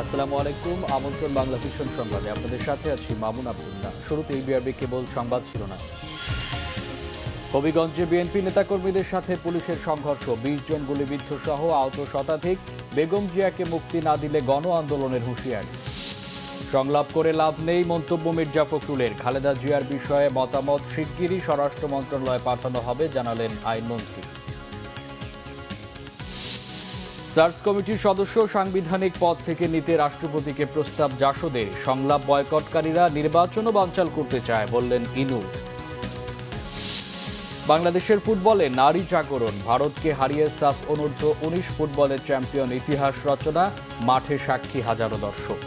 আসসালামু আলাইকুম। আমন্ত্রণ বাংলা ভিশন সংবাদে আপনাদের সাথে আছি মামুন আব্দুল্লাহ। শুরুতেই বিআরবি কেবল সংবাদ শিরোনাম। হবিগঞ্জে বিএনপি নেতাকর্মীদের সাথে পুলিশের সংঘর্ষ, 20 জন গুলিবিদ্ধ সহ আহত শতাধিক। বেগম জিয়াকে মুক্তি না দিলে গণ আন্দোলনের হুঁশিয়ারি। সংলাপ করে লাভ নেই মন্তব্য মির্জা ফখরুলের। খালেদা জিয়ার বিষয়ে মতামত শিগগিরই স্বরাষ্ট্র মন্ত্রণালয়ে পাঠানো হবে জানালেন আইনমন্ত্রী। সার্চ কমিটির সদস্য সাংবিধানিক পদ থেকে নিতে রাষ্ট্রপতিকে প্রস্তাব জাসদের। সংলাপ বয়কটকারীরা নির্বাচনও বানচাল করতে চায় বললেন ইনু। বাংলাদেশের ফুটবলে নারী জাগরণ, ভারতকে হারিয়ে সাফ অনূর্ধ্ব 19 ফুটবলের চ্যাম্পিয়ন, ইতিহাস রচনা, মাঠে সাক্ষী হাজারো দর্শক।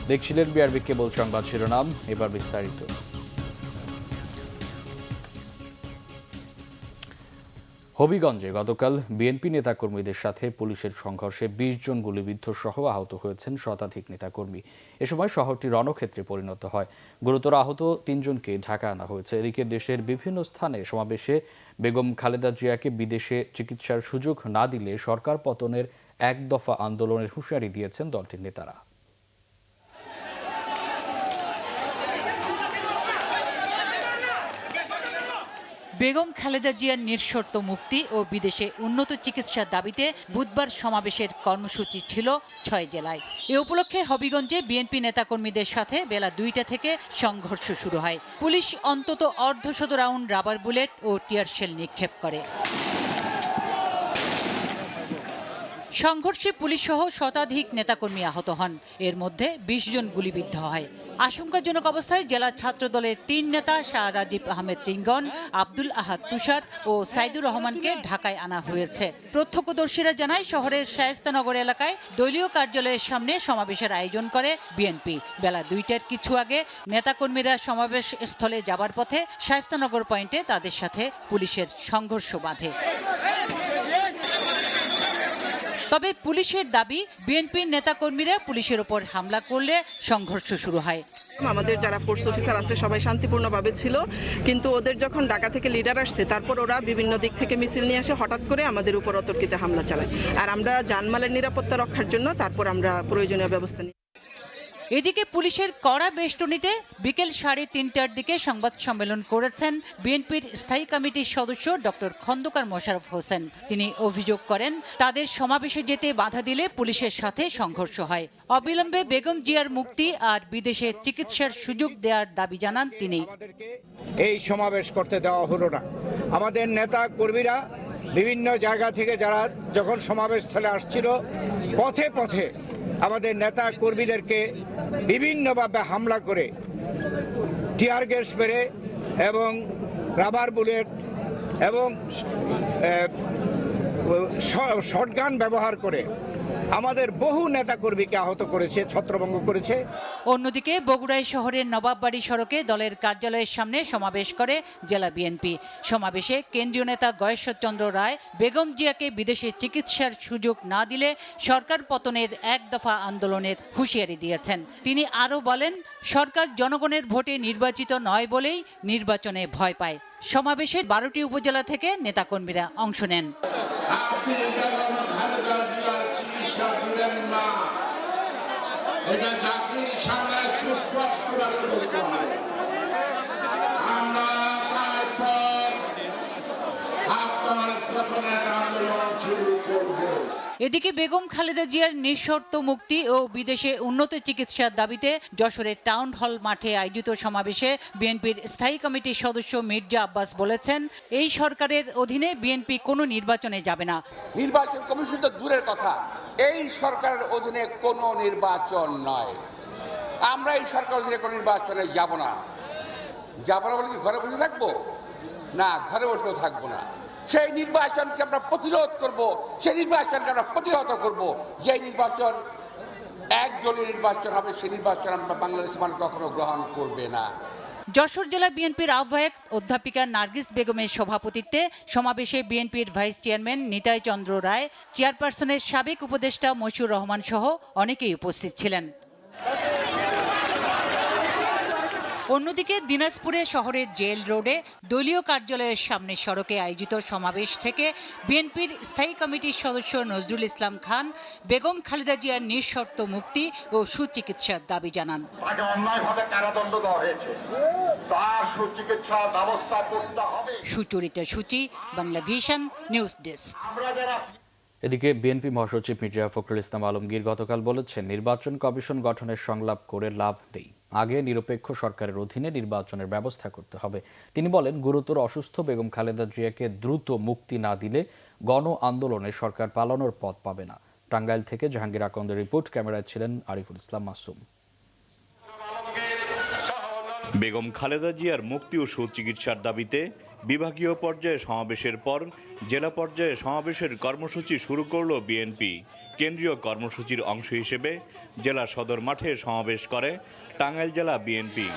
দেখছিলেন বিআরবি কেবল সংবাদ শিরোনাম, এবার বিস্তারিত। হবিগঞ্জে গতকাল বিএনপি নেতাকর্মীদের সাথে পুলিশের সংঘর্ষে 20 জন গুলিবিদ্ধ সহ আহত হয়েছেন শতাধিক নেতাকর্মী। এ সময় শহরটি রণক্ষেত্রে পরিণত হয়। গুরুতর আহত 3 জনকে ঢাকা আনা হয়েছে। এদিকে দেশের বিভিন্ন স্থানে সমাবেশে বেগম খালেদা জিয়াকে বিদেশে চিকিৎসার সুযোগ না দিলে সরকার পতনের এক দফা আন্দোলনের হুঁশিয়ারি দিয়েছেন দলটির নেতারা। বেগম খালেদা জিয়ার নিঃশর্ত মুক্তি ও বিদেশে উন্নত চিকিৎসার দাবিতে বুধবার সমাবেশের কর্মসূচি ছিল 6 জেলায়। এ উপলক্ষে হবিগঞ্জে বিএনপি নেতাকর্মীদের সাথে বেলা 2টা থেকে সংঘর্ষ শুরু হয়। পুলিশ অন্তত অর্ধশত রাউন্ড রাবার বুলেট ও টিয়ার শেল নিক্ষেপ করে। সংঘর্ষে পুলিশ সহ শতাধিক নেতাকর্মী আহত হন। এর মধ্যে 20 জন গুলিবিদ্ধ হয়। আশঙ্কাজনক অবস্থায় জেলা ছাত্র দলের 3 নেতা শাহ রাজীব আহমেদ রিঙ্গন, আব্দুল আহাদ তুষার ও সাইদুর রহমানকে ঢাকায় আনা হয়েছে। প্রত্যক্ষদর্শীরা জানায়, শহরের শায়েস্তানগর এলাকায় দলীয় কার্যালয়ের সামনে সমাবেশের আয়োজন করে বিএনপি। বেলা 2টার কিছু আগে নেতাকর্মীরা সমাবেশ স্থলে যাবার পথে শায়েস্তানগর পয়েন্টে তাদের সাথে পুলিশের সংঘর্ষ বাধে। তবে পুলিশের দাবি, বিএনপির নেতাকর্মীরা পুলিশের ওপর হামলা করলে সংঘর্ষ শুরু হয়। আমাদের যারা ফোর্স অফিসার আছে সবাই শান্তিপূর্ণভাবে ছিল, কিন্তু ওদের যখন ঢাকা থেকে লিডার আসছে তারপর ওরা বিভিন্ন দিক থেকে মিছিল নিয়ে আসে, হঠাৎ করে আমাদের উপর অতর্কিতে হামলা চালায়। আর আমরা জানমালের নিরাপত্তা রক্ষার জন্য তারপর আমরা প্রয়োজনীয় ব্যবস্থা নিই। এদিকে পুলিশের কড়া বেষ্টনীতে বিকেল 3:30টার দিকে সংবাদ সম্মেলন করেছেন বিএনপির স্থায়ী কমিটির সদস্য ডক্টর খন্দকার মোশাররফ হোসেন। তিনি অভিযোগ করেন, তাদের সমাবেশে যেতে বাধা দিলে পুলিশের সাথে সংঘর্ষ হয়। অবিলম্বে বেগম জিয়ার মুক্তি আর বিদেশে চিকিৎসার সুযোগ দেওয়ার দাবি জানান তিনি। এই সমাবেশ করতে দেওয়া হলো না। আমাদের নেতা কর্মীরা বিভিন্ন জায়গা থেকে যারা যখন সমাবেশ স্থলে আসছিল, পথে পথে আমাদের নেতা কর্মীদেরকে বিভিন্নভাবে হামলা করে টিয়ার গ্যাস মেরে এবং রাবার বুলেট এবং শটগান ব্যবহার করে আমাদের বহু নেতাকর্মীকে আহত করেছে, ছত্রভঙ্গ করেছে। অন্যদিকে বগুড়ায় শহরের নবাববাড়ি সড়কে দলের কার্যালয়ের সামনে সমাবেশ করে জেলা বিএনপি। সমাবেশে কেন্দ্রীয় নেতা গয়েশ্বরচন্দ্র রায় বেগম জিয়াকে বিদেশে চিকিৎসার সুযোগ না দিলে সরকার পতনের এক দফা আন্দোলনের হুঁশিয়ারি দিয়েছেন। তিনি আরও বলেন, সরকার জনগণের ভোটে নির্বাচিত নয় বলেই নির্বাচনে ভয় পায়। সমাবেশে 12টি উপজেলা থেকে নেতাকর্মীরা অংশ নেন। এটা জাতির সামনে সুস্পষ্টভাবে বলতে হবে। আমরা তারপর আপনার পতনের আন্দোলন শুরু করব। এদিকে বেগম খালেদা জিয়ার নিঃশর্ত মুক্তি ও বিদেশে উন্নত চিকিৎসার দাবিতে যশোরের টাউন হল মাঠে আয়োজিত সমাবেশে বিএনপির স্থায়ী কমিটির সদস্য মির্জা আব্বাস বলেছেন, এই সরকারের অধীনে বিএনপি কোনো নির্বাচনে যাবে না। নির্বাচন কমিশন তো দূরের কথা, এই সরকারের অধীনে কোনো নির্বাচন নয়। আমরা এই সরকারের অধীনে কোনো নির্বাচনে যাব না। যাব না বলে কি ঘরে বসে থাকবো? না, ঘরে বসেও থাকবো না। সেই নির্বাচনকে আমরা প্রতিরোধ করব, সেই নির্বাচনকে আমরা প্রতিহত করব। যে নির্বাচন একদলীয় নির্বাচন হবে, সেই নির্বাচন আমরা বাংলাদেশের মানুষ কখনো গ্রহণ করবে না। যশোর জেলা বিএনপির আহ্বায়ক অধ্যাপিকা নার্গিস বেগমের সভাপতিত্বে সমাবেশে বিএনপির ভাইস চেয়ারম্যান নিতাই চন্দ্র রায়, চেয়ারপারসনের সাবেক উপদেষ্টা মশিউর রহমান সহ অনেকেই উপস্থিত ছিলেন। অন্যদিকে দিনাজপুরে শহরের জেল রোডে দলীয় কার্যালয়ের সামনে সড়কে আয়োজিত সমাবেশ থেকে বিএনপির স্থায়ী কমিটির সদস্য নজরুল ইসলাম খান বেগম খালেদা জিয়ার নিঃশর্ত মুক্তি ও সুচিকিৎসার দাবি জানান। তাকে অন্যায়ভাবে কারাদণ্ড দেওয়া হয়েছে, তার সুচিকিৎসার ব্যবস্থা করতে হবে। সুচরিতা সূচি, বাংলা ভিশন, নিউজ ডেস্ক। আমরা যারা এদিকে বিএনপি মহাসচিব মির্জা ফখরুল ইসলাম আলমগীর গতকাল বলেছেন, নির্বাচন কমিশন গঠনের সংলাপ করে লাভ নেই, আগে নিরপেক্ষ সরকারের অধীনে নির্বাচনের ব্যবস্থা করতে হবে। তিনি বলেন, গুরুতর অসুস্থ বেগম খালেদা জিয়াকে দ্রুত মুক্তি না দিলে গণ আন্দোলনে সরকার পালানোর পথ পাবে না। টাঙ্গাইল থেকে জাহাঙ্গীর আকন্দের রিপোর্ট, ক্যামেরায় ছিলেন আরিফুল ইসলাম মাসুম। বেগম খালেদা জিয়ার মুক্তি ও সুচিকিৎসার দাবিতে বিভাগীয় পর্যায়ে সমাবেশের পর জেলা পর্যায়ে সমাবেশের কর্মসূচি শুরু করল বিএনপি। কেন্দ্রীয় কর্মসূচির অংশ হিসেবে জেলা সদর মাঠে সমাবেশ করে টাঙ্গাইল জেলা বিএনপি।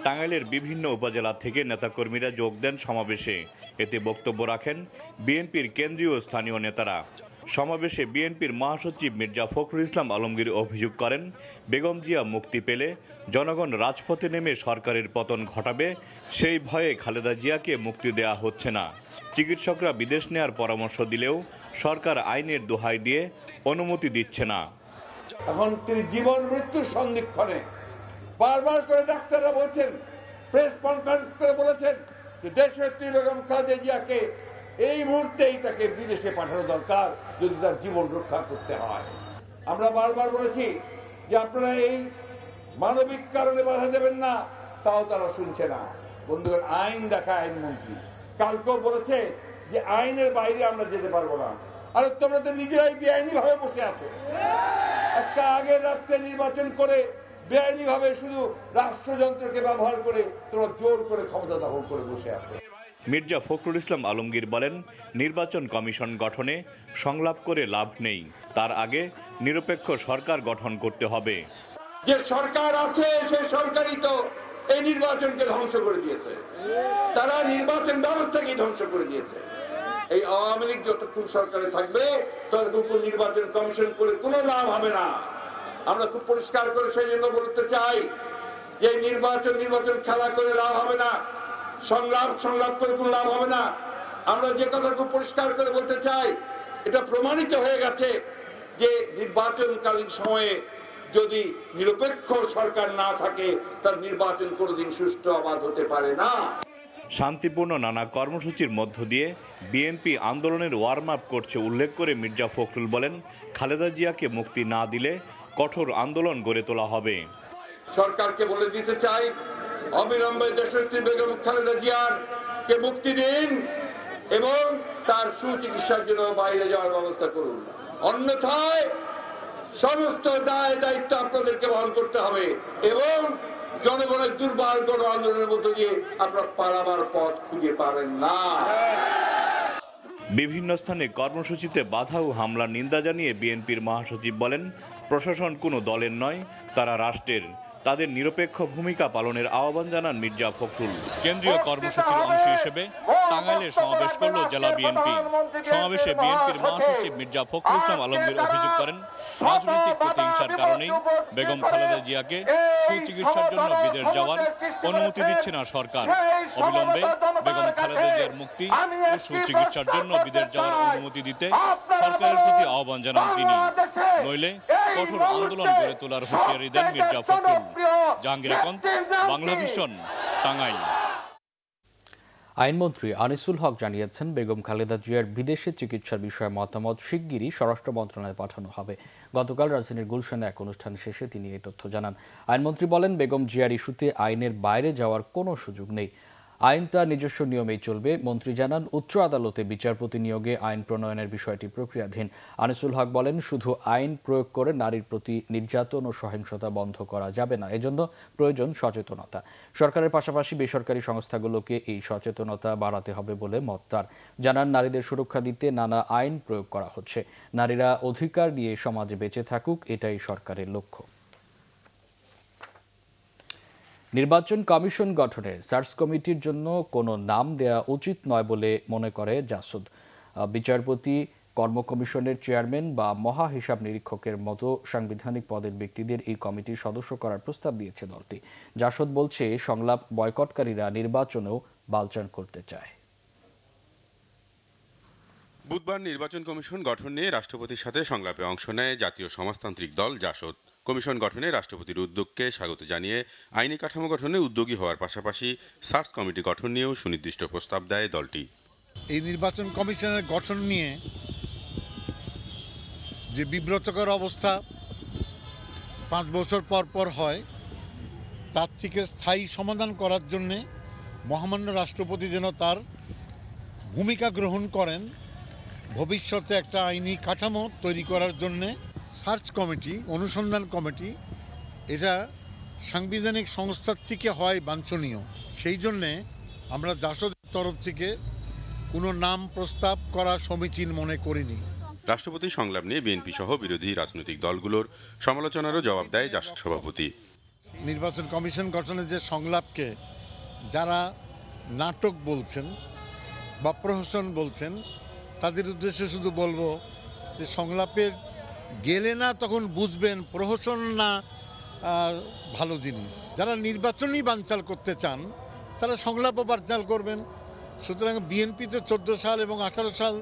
টাঙ্গাইলের বিভিন্ন উপজেলা থেকে নেতাকর্মীরা যোগ দেন সমাবেশে। এতে বক্তব্য রাখেন বিএনপির কেন্দ্রীয় ও স্থানীয় নেতারা। সমাবেশে বিএনপির মহাসচিব মির্জা ফখরুল ইসলাম আলমগীর অভিযোগ করেন, বেগম জিয়া মুক্তি পেলে জনগণ রাজপথে নেমে সরকারের পতন ঘটাবে, সেই ভয়ে খালেদা জিয়াকে মুক্তি দেওয়া হচ্ছে না। চিকিৎসকরা বিদেশ নেয়ার পরামর্শ দিলেও সরকার আইনের দোহাই দিয়ে অনুমতি দিচ্ছে না। এখন তিনি জীবন মৃত্যুর সন্ধিক্ষণে বারবার করে ডাক্তাররা বলছেন, প্রেস কনফারেন্স করে বলেছেন যে দেশনেত্রী বেগম খালেদা জিয়াকে এই মুহূর্তেই তাকে বিদেশে পাঠানো দরকার যদি তার জীবন রক্ষা করতে হয়। আমরা বারবার বলেছি যে আপনারা এই মানবিক কারণে বাধা দেবেন না, তাও তারা শুনছে না। বন্ধুগণ, আইন দেখা আইনমন্ত্রী কালকেও বলেছে যে আইনের বাইরে আমরা যেতে পারবো না। আর তোমরা তো নিজেরাই বেআইনি ভাবে বসে আছো। একটা আগের রাত্রে নির্বাচন করে বেআইনি ভাবে শুধু রাষ্ট্রযন্ত্রকে ব্যবহার করে তোমরা জোর করে ক্ষমতা দখল করে বসে আছো। মির্জা ফখরুল ইসলাম আলমগীর বলেন, নির্বাচন কমিশন গঠনে সংলাপ করে লাভ নেই, তার আগে নিরপেক্ষ সরকার গঠন করতে হবে। যে সরকার আছে সেই সরকারই তো এই নির্বাচনকে ধ্বংস করে দিয়েছে, তারা নির্বাচন ব্যবস্থাকে ধ্বংস করে দিয়েছে। এই আওয়ামী লীগ যতক্ষণ সরকারে থাকবে ততক্ষণ নির্বাচন কমিশন করে কোনো লাভ হবে না। আমরা খুব পরিষ্কার করে সেই জন্য বলতে চাই যে নির্বাচন খেলা করে লাভ হবে না, সংলাপ করে কোনো লাভ হবে না। আমরা যে কথা খুব পরিষ্কার করে বলতে চাই, এটা প্রমাণিত হয়ে গেছে যে নির্বাচনকালীন সময়ে যদি নিরপেক্ষ সরকার না থাকে তার নির্বাচন কোনোদিন সুষ্ঠু অবাধ হতে পারে না। শান্তিপূর্ণ নানা কর্মসূচির মধ্য দিয়ে বিএনপি আন্দোলনের ওয়ার্ম আপ করছে উল্লেখ করে মির্জা ফখরুল বলেন, খালেদা জিয়াকে মুক্তি না দিলে কঠোর আন্দোলন গড়ে তোলা হবে। সরকারকে বলে দিতে চাই, অবিলম্বে দেশনেত্রী বেগম খালেদা জিয়ার কে মুক্তি দিন এবং তার সুচিকিৎসার জন্য বাইরে যাওয়ার ব্যবস্থা করুন। অন্যথায় সমস্ত দায় দায়িত্ব আপনাদেরকে বহন করতে হবে এবং জনগণের দুর্বার গণ আন্দোলনের মধ্য দিয়ে আপনারা পালাবার পথ খুঁজে পাবেন না। বিভিন্ন স্থানে কর্মসূচিতে বাধা ও হামলার নিন্দা জানিয়ে বিএনপির মহাসচিব বলেন, প্রশাসন কোনো দলের নয়, তারা রাষ্ট্রের, তাদের নিরপেক্ষ ভূমিকা পালনের আহ্বান জানান মির্জা ফখরুল। কেন্দ্রীয় কর্মসূচির অংশ হিসেবে টাঙ্গাইলে সমাবেশ করল জেলা বিএনপি। সমাবেশে বিএনপির মহাসচিব মির্জা ফখরুল ইসলাম আলমগীর অভিযোগ করেন, রাজনৈতিক প্রতিহিংসার কারণেই বেগম খালেদা জিয়াকে সুচিকিৎসার জন্য বিদেশ যাওয়ার অনুমতি দিচ্ছে না সরকার। অবিলম্বে বেগম খালেদা জিয়ার মুক্তি ও সুচিকিৎসার জন্য বিদেশ যাওয়ার অনুমতি দিতে সরকারের প্রতি আহ্বান জানান তিনি, নইলে কঠোর আন্দোলন গড়ে তোলার হুঁশিয়ারি দেন মির্জা ফখরুল। জাহাঙ্গীর আকন্দ, বাংলা ভিশন, টাঙ্গাইল। আইনমন্ত্রী আনিসুল হক জানিয়েছেন, বেগম খালেদা জিয়ার বিদেশে চিকিৎসার বিষয়ে মতামত শিগগিরই স্বরাষ্ট্র মন্ত্রণালয়ে পাঠানো হবে। গতকাল রাজধানীর গুলশানে এক অনুষ্ঠান শেষে তিনি এই তথ্য জানান। আইনমন্ত্রী বলেন, বেগম জিয়ার ইস্যুতে আইনের বাইরে যাওয়ার কোনো সুযোগ নেই, আইন তার নিজস্ব নিয়মেই চলবে। মন্ত্রী জানান, উচ্চ আদালতে বিচারপতি নিয়োগে আইন প্রণয়নের বিষয়টি প্রক্রিয়াধীন। আনিসুল হক বলেন, শুধু আইন প্রয়োগ করে নারীর প্রতি নির্যাতন ও সহিংসতা বন্ধ করা যাবে না, এজন্য প্রয়োজন সচেতনতা। সরকারের পাশাপাশি বেসরকারি সংস্থাগুলোকে এই সচেতনতা বাড়াতে হবে বলে মত তার। জানান, নারীদের সুরক্ষা দিতে নানা আইন প্রয়োগ করা হচ্ছে, নারীরা অধিকার নিয়ে সমাজে বেঁচে থাকুক, এটাই সরকারের লক্ষ্য। নির্বাচন কমিশন গঠনে সার্চ কমিটির জন্য কোনো নাম দেয়া উচিত নয় বলে মনে করে জাসদ। বিচারপতি কর্ম কমিশনের চেয়ারম্যান বা মহা হিসাব নিরীক্ষকের মতো সাংবিধানিক পদের ব্যক্তিদের এই কমিটির সদস্য করার প্রস্তাব দিয়েছে দলটি। জাসদ বলছে, সংলাপ বয়কটকারীরা নির্বাচনেও বালচাল করতে চায়। বুধবার নির্বাচন কমিশন গঠন নিয়ে রাষ্ট্রপতির সাথে সংলাপে অংশ নেয় জাতীয় সমাজতান্ত্রিক দল জাসদ। কমিশন গঠনে রাষ্ট্রপতির উদ্যোগকে স্বাগত জানিয়ে আইনি কাঠামো গঠনে উদ্যোগী হওয়ার পাশাপাশি সার্চ কমিটি গঠন নিয়েও সুনির্দিষ্ট প্রস্তাব দেয় দলটি। এই নির্বাচন কমিশনের গঠন নিয়ে যে বিব্রতকর অবস্থা 5 বছর পর পর হয়, তার থেকে স্থায়ী সমাধান করার জন্যে মহামান্য রাষ্ট্রপতি যেন তার ভূমিকা গ্রহণ করেন, ভবিষ্যতে একটা আইনি কাঠামো তৈরি করার জন্যে সার্চ কমিটি, অনুসন্ধান কমিটি, এটা সাংবিধানিক সংস্থার থেকে হয় বাঞ্ছনীয়। সেই জন্যে আমরা জাসদের তরফ থেকে কোনো নাম প্রস্তাব করা সমীচীন মনে করিনি। রাষ্ট্রপতি সংলাপ নিয়ে বিএনপি সহ বিরোধী রাজনৈতিক দলগুলোর সমালোচনারও জবাব দেয় জাসদ সভাপতি। নির্বাচন কমিশন গঠনের যে সংলাপকে যারা নাটক বলছেন বা প্রহসন বলছেন, তাদের উদ্দেশ্যে শুধু বলবো যে সংলাপের গেলে না তখন বুঝবেন প্রহসন না ভালো জিনিস। যারা নির্বাচনই বানচাল করতে চান তারা সংলাপও বানচাল করবেন। সুতরাং বিএনপি তো 14 সাল এবং 18 সাল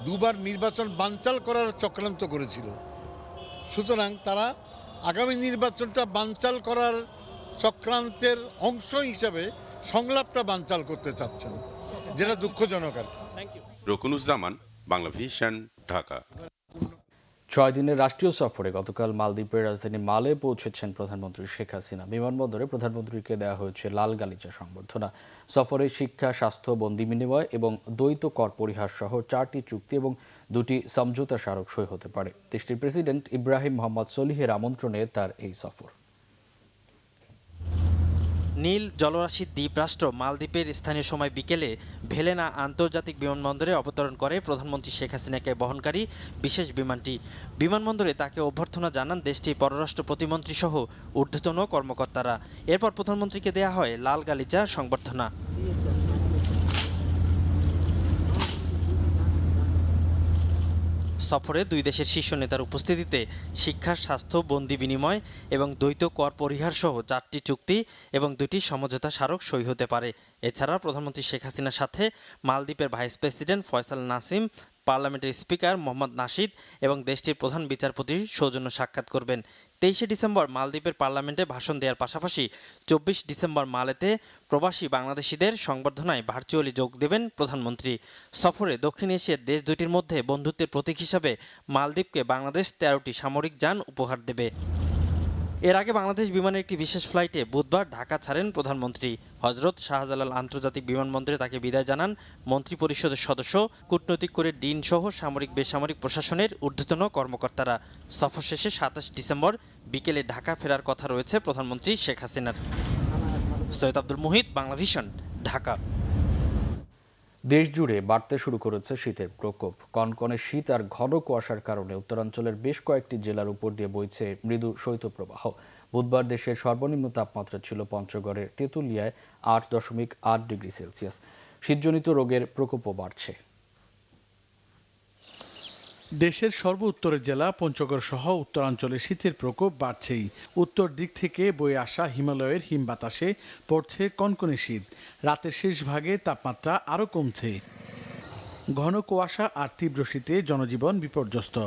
দুবার নির্বাচন বানচাল করার চক্রান্ত করেছিল। সুতরাং তারা আগামী নির্বাচনটা বানচাল করার চক্রান্তের অংশ হিসাবে সংলাপটা বানচাল করতে চাচ্ছেন, যেটা দুঃখজনক আর কি। রকুনুজ্জামান, বাংলা ভিশন, ঢাকা। 6 দিনের রাষ্ট্রীয় সফরে গতকাল মালদ্বীপের রাজধানী মালে পৌঁছেছেন প্রধানমন্ত্রী শেখ হাসিনা। বিমানবন্দরে প্রধানমন্ত্রীকে দেওয়া হয়েছে লাল গালিচা সংবর্ধনা। সফরে শিক্ষা, স্বাস্থ্য, বন্দি বিনিময় এবং দ্বৈত কর পরিহার সহ 4টি চুক্তি এবং 2টি সমঝোতা স্মারক সই হতে পারে। দেশটির প্রেসিডেন্ট ইব্রাহিম মোহাম্মদ সলিহের আমন্ত্রণে তার এই সফর। নীল জলরাশির দ্বীপ রাষ্ট্র মালদ্বীপের স্থানীয় সময় বিকেলে ভেলেনা আন্তর্জাতিক বিমানবন্দরে অবতরণ করে প্রধানমন্ত্রী শেখ হাসিনাকে বহনকারী বিশেষ বিমানটি। বিমানবন্দরে তাকে অভ্যর্থনা জানান দেশটির পররাষ্ট্র প্রতিমন্ত্রী সহ ঊর্ধ্বতন কর্মকর্তারা। এরপর প্রধানমন্ত্রীকে দেয়া হয় লাল গালিচা সংবর্ধনা। সফরে 2 দেশের শীর্ষ নেতার উপস্থিতিতে শিক্ষা, স্বাস্থ্য, বন্দি বিনিময় এবং দ্বৈত কর পরিহার সহ 4টি চুক্তি এবং 2টি সমঝোতা স্মারক সই হতে পারে। এছাড়া প্রধানমন্ত্রী শেখ হাসিনার সাথে মালদ্বীপের ভাইস প্রেসিডেন্ট ফয়সাল নাসিম, পার্লামেন্টের স্পিকার মোহাম্মদ নাশিদ এবং দেশটির প্রধান বিচারপতির সৌজন্য সাক্ষাৎ করবেন। 23শে ডিসেম্বর মালদ্বীপের পার্লামেন্টে ভাষণ দেওয়ার পাশাপাশি 24 ডিসেম্বর মালেতে প্রবাসী বাংলাদেশিদের সংবর্ধনায় ভার্চুয়ালি যোগ দেবেন প্রধানমন্ত্রী। সফরে দক্ষিণ এশিয়ার দেশ দুটির মধ্যে বন্ধুত্বের প্রতীক হিসাবে মালদ্বীপকে বাংলাদেশ 13টি সামরিক যান উপহার দেবে। এর আগে বাংলাদেশ বিমানের একটি বিশেষ ফ্লাইটে বুধবার ঢাকা ছাড়েন প্রধানমন্ত্রী। হজরত শাহজালাল আন্তর্জাতিক বিমানবন্দরে তাকে বিদায় জানান মন্ত্রিপরিষদের সদস্য, কূটনৈতিক করে ডিন সহ সামরিক বেসামরিক প্রশাসনের ঊর্ধ্বতন কর্মকর্তারা। সফর শেষে 27 ডিসেম্বর বিকেলে ঢাকা ফেরার কথা রয়েছে প্রধানমন্ত্রী শেখ হাসিনার। সৈয়দ আব্দুল মুহিত, বাংলা ভিশন, ঢাকা। দেশ জুড়ে বাড়তে শুরু করেছে শীতের প্রকোপ। কনকনে শীত আর ঘন কুয়াশার কারণে উত্তরাঞ্চলের বেশ কয়েকটি জেলার উপর দিয়ে বইছে মৃদু শৈত্যপ্রবাহ। বুধবার দেশের সর্বনিম্ন তাপমাত্রা ছিল পঞ্চগড়ের তেঁতুলিয়ায় 8.8 ডিগ্রি সেলসিয়াস। শীতজনিত রোগের প্রকোপও বাড়ছে। দেশের সর্ব উত্তরের জেলা পঞ্চগড় সহ উত্তরাঞ্চলে শীতের প্রকোপ বাড়ছেই। উত্তর দিক থেকে বয়ে আসা হিমালয়ের হিম বাতাসে পড়ছে কনকনে শীত। রাতের শেষ ভাগে তাপমাত্রা আরও কমছে। ঘন কুয়াশা আর তীব্র শীতে জনজীবন বিপর্যস্ত।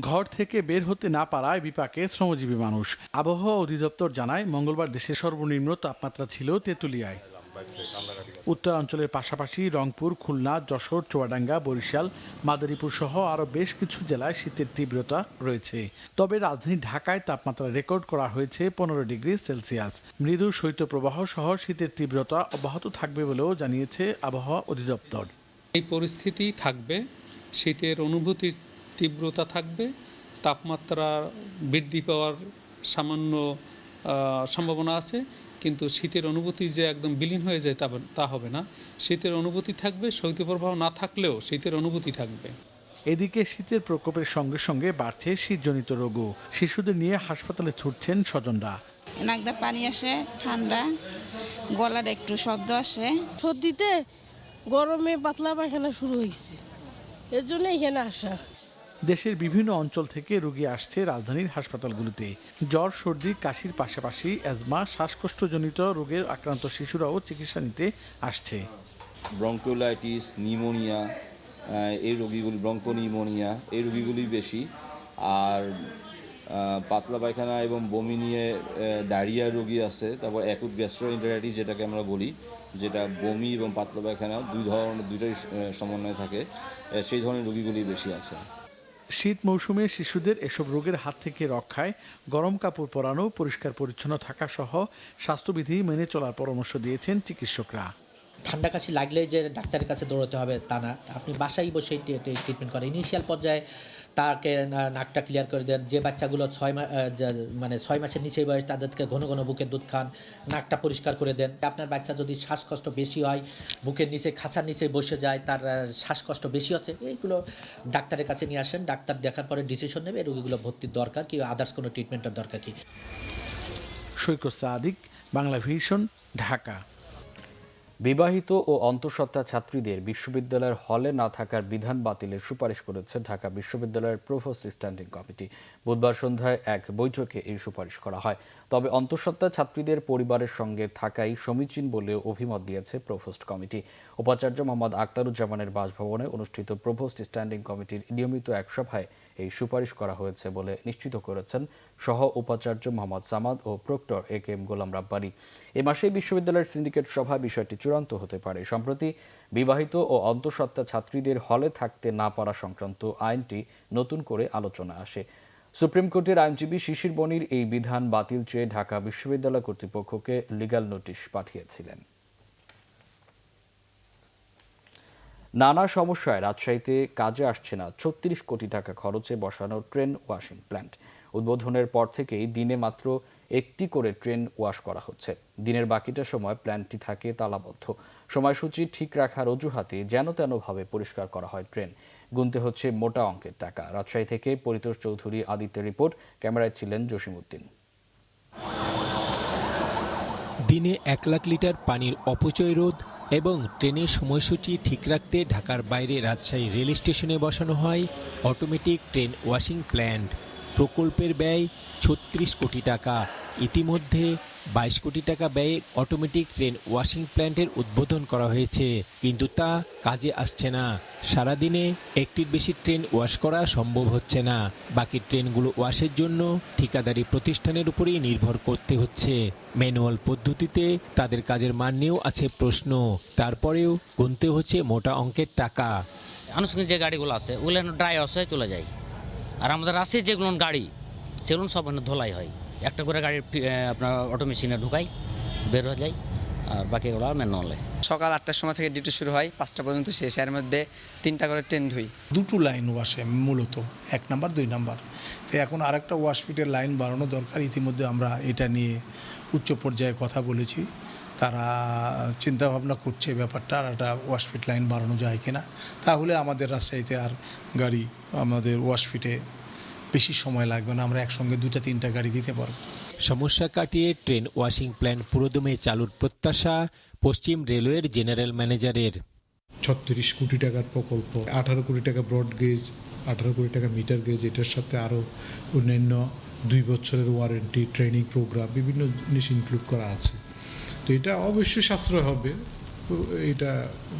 ঘর থেকে বের হতে না পারায় বিপাকে শ্রমজীবী মানুষ। আবহাওয়া অধিদপ্তর জানায়, মঙ্গলবার দেশের সর্বনিম্ন তাপমাত্রা ছিল তেঁতুলিয়ায়। উত্তরাঞ্চলের পাশাপাশি রংপুর, খুলনা, যশোর, চুয়াডাঙ্গা, বরিশাল, মাদারীপুর সহ আরও বেশ কিছু জেলায় শীতের তীব্রতা রয়েছে। তবে রাজধানী ঢাকায় তাপমাত্রা রেকর্ড করা হয়েছে 15 ডিগ্রি সেলসিয়াস। মৃদু শৈত্যপ্রবাহ সহ শীতের তীব্রতা অব্যাহত থাকবে বলেও জানিয়েছে আবহাওয়া অধিদপ্তর। এই পরিস্থিতি থাকবে, শীতের অনুভূতির তীব্রতা থাকবে, তাপমাত্রা বৃদ্ধি পাওয়ার সামান্য সম্ভাবনা আছে, কিন্তু শীতের অনুভূতি যে একদম বিলীন হয়ে যায় তা হবে না। শীতের অনুভূতি থাকবে, শৈত্যপ্রবাহ না থাকলেও শীতের অনুভূতি থাকবে। এদিকে শীতের প্রকোপের সঙ্গে সঙ্গে বাড়ছে শীতজনিত রোগও। শিশুদের নিয়ে হাসপাতালে ছুটছেন স্বজনরা। নাকদা পানি আসে, ঠান্ডা, গলার একটু শব্দ আসে। সর্দিতে গরমে পাতলা পায়খানা শুরু হয়েছে, এর জন্য এখানে আসা। দেশের বিভিন্ন অঞ্চল থেকে রোগী আসছে রাজধানীর হাসপাতালগুলোতে। জ্বর, সর্দি, কাশির পাশাপাশি অ্যাজমা, শ্বাসকষ্টজনিত রোগের আক্রান্ত শিশুরাও চিকিৎসা নিতে আসছে। ব্রঙ্কোলাইটিস, নিউমোনিয়া, এই রোগীগুলি, ব্রঙ্কোনিউমোনিয়া এই রোগীগুলি বেশি। আর পাতলা পায়খানা এবং বমি নিয়ে ডায়রিয়ার রোগী আছে। তারপর অ্যাকুট গ্যাস্ট্রোএন্টারাইটিস যেটাকে আমরা বলি, যেটা বমি এবং পাতলা পায়খানা দুইটাই সমন্বয় থাকে, সেই ধরনের রোগীগুলি বেশি আছে। শীত মৌসুমে শিশুদের এসব রোগের হাত থেকে রক্ষায় গরম কাপড় পরানো, পরিষ্কার পরিচ্ছন্ন থাকা সহ স্বাস্থ্যবিধি মেনে চলার পরামর্শ দিয়েছেন চিকিৎসকরা। ঠান্ডা কাশি লাগলে যে ডাক্তারের কাছে দৌড়াতে হবে তা না, আপনি বাসায় বসেই ট্রিটমেন্ট করেন। ইনিশিয়াল পর্যায়ে তাকে নাকটা ক্লিয়ার করে দেন। যে বাচ্চাগুলো 6 মাসের নিচে বয়স তাদেরকে ঘন ঘন বুকের দুধ খান, নাকটা পরিষ্কার করে দেন। আপনার বাচ্চা যদি শ্বাসকষ্ট বেশি হয়, বুকের নিচে খাঁচার নিচে বসে যায়, তার শ্বাসকষ্ট বেশি হচ্ছে, এইগুলো ডাক্তারের কাছে নিয়ে আসেন। ডাক্তার দেখার পরে ডিসিশন নেবে রোগীগুলো ভর্তির দরকার কি, আদার্স কোনো ট্রিটমেন্টের দরকার কি। সৈকত সাদিক, বাংলা ভিশন, ঢাকা। বিবাহিত ও অন্তঃসত্ত্বা ছাত্রীদের বিশ্ববিদ্যালয়ের হলে না থাকার বিধান বাতিলের সুপারিশ করেছে ঢাকা বিশ্ববিদ্যালয়ের প্রভোস্ট স্ট্যান্ডিং কমিটি। বুধবার সন্ধ্যায় এক বৈঠকে এই সুপারিশ করা হয়। তবে অন্তঃসত্ত্বা ছাত্রীদের পরিবারের সঙ্গে থাকাই সমীচীন বলেও অভিমত দিয়েছে প্রভোস্ট কমিটি। উপাচার্য মোহাম্মদ আখতারুজ্জামানের বাসভবনে অনুষ্ঠিত প্রভোস্ট স্ট্যান্ডিং কমিটির নিয়মিত এক সভায় এই সুপারিশ করা হয়েছে বলে নিশ্চিত করেছেন সহ উপাচার্য মোহাম্মদ সামাদ ও প্রক্টর এ.কে.এম. গোলাম রাব্বানী। এ মাসে বিশ্ববিদ্যালয়ের সিন্ডিকেট সভায় বিষয়টি চূড়ান্ত হতে পারে। সম্প্রতি বিবাহিত ও অন্তঃসত্ত্বা ছাত্রীদের হলে থাকতে না পারা সংক্রান্ত আইনটি নতুন করে আলোচনা আসে। সুপ্রিম কোর্টের আইনজীবী শিশির বনির এই বিধান বাতিল চেয়ে ঢাকা বিশ্ববিদ্যালয় কর্তৃপক্ষকে লিগ্যাল নোটিশ পাঠিয়েছিলেন। নানা সমস্যায় রাজশাহীতে কাজে আসছে না ৩৬ কোটি টাকা খরচে বসানো ট্রেন ওয়াশিং প্ল্যান্ট। উদ্বোধনের পর থেকেই দিনে মাত্র একটি করে ট্রেন ওয়াশ করা হচ্ছে। দিনের বাকিটা সময় প্ল্যান্টটি থাকে তালাবদ্ধ। সময়সূচি ঠিক রাখার অজুহাতে যেন তেনভাবে পরিষ্কার করা হয় ট্রেন। গুনতে হচ্ছে মোটা অঙ্কের টাকা। রাজশাহী থেকে পরিতোষ চৌধুরী, আদিত্যের রিপোর্ট, ক্যামেরায় ছিলেন জসিমউদ্দিন। দিনে 1 লাখ লিটার পানির অপচয় রোধ এবং ট্রেনের সময়সূচি ঠিক রাখতে ঢাকার বাইরে রাজশাহী রেল স্টেশনে বসানো হয় অটোমেটিক ট্রেন ওয়াশিং প্ল্যান্ট। প্রকল্পের ব্যয় ৩৬ কোটি টাকা। ইতিমধ্যে 22 কোটি টাকা ব্যয়ে অটোমেটিক ট্রেন ওয়াশিং প্ল্যান্টের উদ্বোধন করা হয়েছে, কিন্তু তা কাজে আসছে না। সারাদিনে একটির বেশি ট্রেন ওয়াশ করা সম্ভব হচ্ছে না। বাকি ট্রেনগুলো ওয়াশের জন্য ঠিকাদারি প্রতিষ্ঠানের উপরেই নির্ভর করতে হচ্ছে। ম্যানুয়াল পদ্ধতিতে তাদের কাজের মান নিয়েও আছে প্রশ্ন। তারপরেও গুনতে হচ্ছে মোটা অঙ্কের টাকা। আনুষ্ঠানিক যে গাড়িগুলো আছে ওগুলো ড্রাই ওয়াশ হয়ে চলে যায়, আর আমাদের রাশির যেগুলো গাড়ি সেগুলো সব ধোলাই হয়। একটা করে গাড়ির আপনার অটো মেশিনে ঢুকাই, বের হয়ে যায়, আর বাকিগুলো ম্যানুয়ালে। সকাল 8টার সময় থেকে ডিউটি শুরু হয়, 5টা পর্যন্ত শেষ। এর মধ্যে 3টা করে ট্রেন ধুই। 2টো লাইন ওয়াশে মূলত, 1 নাম্বার 2 নাম্বার। তো এখন আরেকটা ওয়াশ ফিটের লাইন বাড়ানো দরকার। ইতিমধ্যে আমরা এটা নিয়ে উচ্চ পর্যায়ে কথা বলেছি। তারা চিন্তা ভাবনা করছে ব্যাপারটা, আর একটা ওয়াশ ফিট লাইন বাড়ানো যায় কিনা। তাহলে আমাদের রাজশাহীতে আর গাড়ি আমাদের ওয়াশ ফিটে বেশি সময় লাগবে না, আমরা একসঙ্গে 2-3টা গাড়ি দিতে পারব। সমস্যা কাটিয়ে ট্রেন ওয়াশিং প্ল্যান্ট পুরোদমে চালুর প্রত্যাশা পশ্চিম রেলওয়ের জেনারেল ম্যানেজারের। ৩৬ কোটি টাকার প্রকল্প, 18 কোটি টাকা ব্রড গেজ, 18 কোটি টাকা মিটার গেজ, এটার সাথে আরও অন্যান্য 2 বছরের ওয়ারেন্টি, ট্রেনিং প্রোগ্রাম, বিভিন্ন জিনিস ইনক্লুড করা আছে। তো এটা অবশ্যই সাশ্রয় হবে। এটা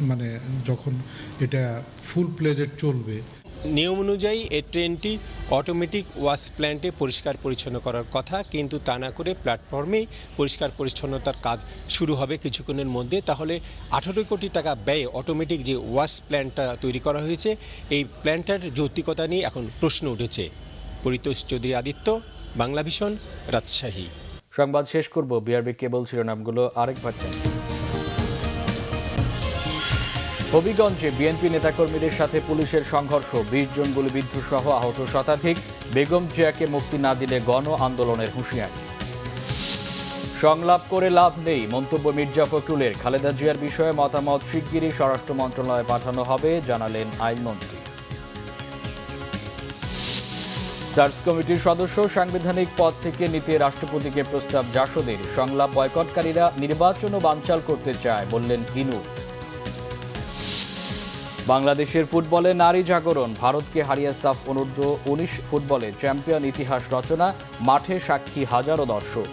মানে যখন এটা ফুল প্লেজেড চলবে। নিয়ম অনুযায়ী এই ট্রেনটি অটোমেটিক ওয়াশ প্ল্যান্টে পরিষ্কার পরিচ্ছন্ন করার কথা, কিন্তু তা না করে প্ল্যাটফর্মেই পরিষ্কার পরিচ্ছন্নতার কাজ শুরু হবে কিছুক্ষণের মধ্যে। তাহলে 18 কোটি টাকা ব্যয়ে অটোমেটিক যে ওয়াশ প্ল্যান্টটা তৈরি করা হয়েছে, এই প্ল্যান্টটার যৌক্তিকতা নিয়ে এখন প্রশ্ন উঠেছে। পরিতোষ চৌধুরী, আদিত্য, বাংলা ভিশন, রাজশাহী। সংবাদ শেষ করব বিআরবি কেবল শিরোনামগুলো আরেকবার। হবিগঞ্জে বিএনপি নেতাকর্মীদের সাথে পুলিশের সংঘর্ষ, 20 জন গুলিবিদ্ধ সহ আহত শতাধিক। বেগম জিয়াকে মুক্তি না দিলে গণ আন্দোলনের হুঁশিয়ারি। সংলাপ করে লাভ নেই, মন্তব্য মির্জা ফখরুলের। খালেদা জিয়ার বিষয়ে মতামত শিগগিরই স্বরাষ্ট্র মন্ত্রণালয়ে পাঠানো হবে, জানালেন আইনমন্ত্রী। সার্চ কমিটির সদস্য সাংবিধানিক পদ থেকে নিতে রাষ্ট্রপতিকে প্রস্তাব জাসদের। সংলাপ বয়কটকারীরা নির্বাচনও বানচাল করতে চায়, বললেন ইনু। বাংলাদেশের ফুটবলে নারী জাগরণ, ভারতকে হারিয়ে সাফ অনূর্ধ্ব 19 ফুটবলে চ্যাম্পিয়ন ইতিহাস রচনা, মাঠে সাক্ষী হাজারো দর্শক।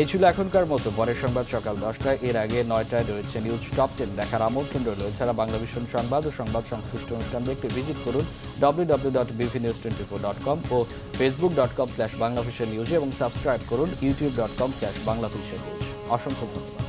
এই ছিল এখনকার মতো। পরের সংবাদ সকাল 10টায়, এর আগে 9টায় রয়েছে নিউজ টপ 10 দেখার আমন্ত্রণ রইল। এছাড়া বাংলাভিশন সংবাদ ও সংবাদ সংশ্লিষ্ট অনুষ্ঠান দেখতে ভিজিট করুন www.bvnews24.com ও facebook.com/banglavishnnews এবং সাবস্ক্রাইব করুন youtube.com/banglavishnnews। অসংখ্য ধন্যবাদ।